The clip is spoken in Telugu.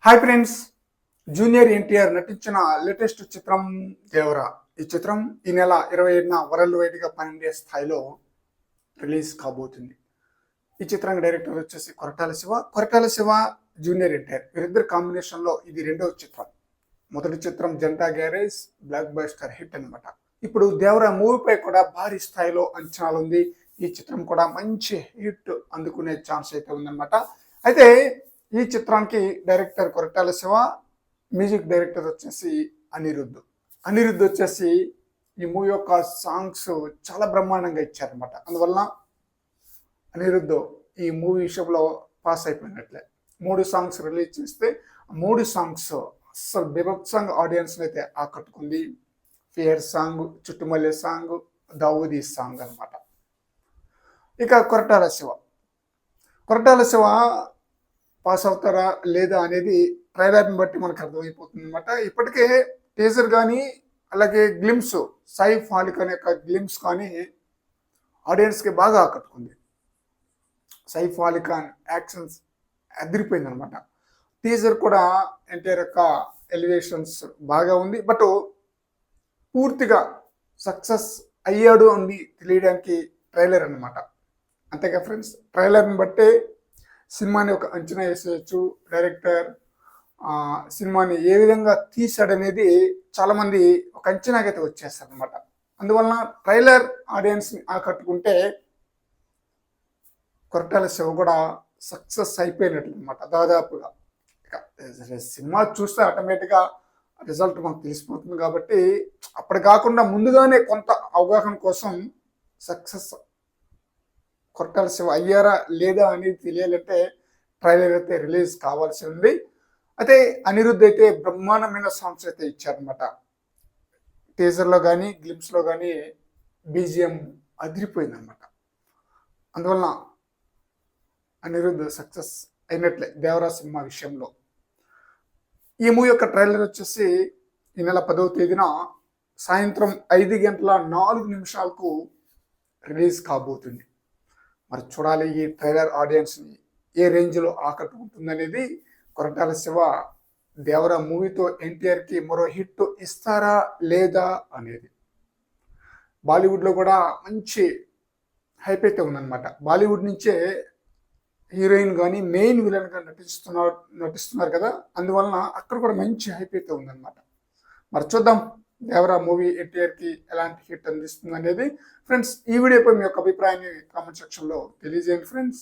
హాయ్ ఫ్రెండ్స్, జూనియర్ ఎన్టీఆర్ నటించిన లేటెస్ట్ చిత్రం దేవరా. ఈ చిత్రం ఈ నెల 27న వరల్డ్ వైడ్గా పనిండే స్థాయిలో రిలీజ్ కాబోతుంది. ఈ చిత్రానికి డైరెక్టర్ వచ్చేసి కొరటాల శివ జూనియర్ ఎన్టీఆర్ వీరిద్దరు కాంబినేషన్లో ఇది రెండవ చిత్రం. మొదటి చిత్రం Janata garage block buster hit అనమాట. ఇప్పుడు దేవరా మూవీపై కూడా భారీ స్థాయిలో అంచనాలు ఉంది. ఈ చిత్రం కూడా మంచి హిట్ అందుకునే ఛాన్స్ అయితే ఉందన్నమాట. అయితే ఈ చిత్రానికి director Koratala Shiva, music director వచ్చేసి అనిరుద్ధ్ వచ్చేసి ఈ మూవీ యొక్క సాంగ్స్ చాలా బ్రహ్మాండంగా ఇచ్చారనమాట. అందువల్ల అనిరుద్ధ్ ఈ మూవీ విషయంలో పాస్ అయిపోయినట్లే. 3 సాంగ్స్ రిలీజ్ చేస్తే 3 సాంగ్స్ అస్సలు బీభత్సంగా ఆడియన్స్ని అయితే ఆకట్టుకుంది. Fear song, Chuttamalle song, Daavudi song అనమాట. ఇక కొరటాల శివ పాస్ అవుతారా లేదా అనేది ట్రైలర్ని బట్టి మనకు అర్థమైపోతుంది అనమాట. ఇప్పటికే టీజర్ కానీ అలాగే గ్లిమ్స్, సైఫ్ అలీ ఖాన్ యొక్క గ్లిమ్స్ కానీ ఆడియన్స్కి బాగా ఆకట్టుకుంది. సైఫ్ అలీ ఖాన్ యాక్షన్స్ అదిరిపోయింది అనమాట. టీజర్ కూడా ఎన్టీఆర్ యొక్క ఎలివేషన్స్ బాగా ఉంది. బట్ పూర్తిగా సక్సెస్ అయ్యాడు అని తెలియడానికి ట్రైలర్ అనమాట. అంతేగా ఫ్రెండ్స్, ట్రైలర్ని బట్టే సినిమాని ఒక అంచనా వేసేయచ్చు. డైరెక్టర్ సినిమాని ఏ విధంగా తీశాడనేది చాలామంది ఒక అంచనాకైతే వచ్చేస్తారు అనమాట. అందువలన ట్రైలర్ ఆడియన్స్ని ఆకట్టుకుంటే కొరటాల శివ కూడా సక్సెస్ అయిపోయినట్లు అనమాట దాదాపుగా. ఇక సినిమా చూస్తే ఆటోమేటిక్గా రిజల్ట్ మనకు తెలిసిపోతుంది కాబట్టి అప్పటి కాకుండా ముందుగానే కొంత అవగాహన కోసం సక్సెస్ కొరటాల శివ అయ్యారా లేదా అనేది తెలియాలంటే ట్రైలర్ అయితే రిలీజ్ కావాల్సి ఉంది. అయితే అనిరుద్ధ్ అయితే బ్రహ్మాండమైన సాంగ్స్ అయితే ఇచ్చారనమాట. టీజర్లో కానీ గ్లిమ్స్లో కానీ బీజిఎం అదిరిపోయిందనమాట. అందువలన అనిరుద్ధ్ సక్సెస్ అయినట్లే దేవరా సినిమా విషయంలో. ఈ మూవీ యొక్క ట్రైలర్ వచ్చేసి ఈ నెల 10వ తేదీన సాయంత్రం 5:04 రిలీజ్ కాబోతుంది. మరి చూడాలి ఈ ట్రైలర్ ఆడియన్స్ని ఏ రేంజ్లో ఆకట్టుకుంటుందనేది. కొరటాల శివ దేవరా మూవీతో ఎన్టీఆర్కి మరో హిట్ ఇస్తారా లేదా అనేది. బాలీవుడ్లో కూడా మంచి హైప్ అయితే ఉందన్నమాట. బాలీవుడ్ నుంచే హీరోయిన్ కానీ మెయిన్ విలన్గా నటిస్తున్నారు కదా. అందువలన అక్కడ కూడా మంచి హైప్ అయితే ఉందన్నమాట. మరి చూద్దాం దేవరా మూవీ ఎన్టీఆర్కి ఎలాంటి హిట్ అందిస్తుంది అనేది. ఫ్రెండ్స్, ఈ వీడియోపై మీ యొక్క అభిప్రాయాన్ని కామెంట్ సెక్షన్లో తెలియజేయండి ఫ్రెండ్స్.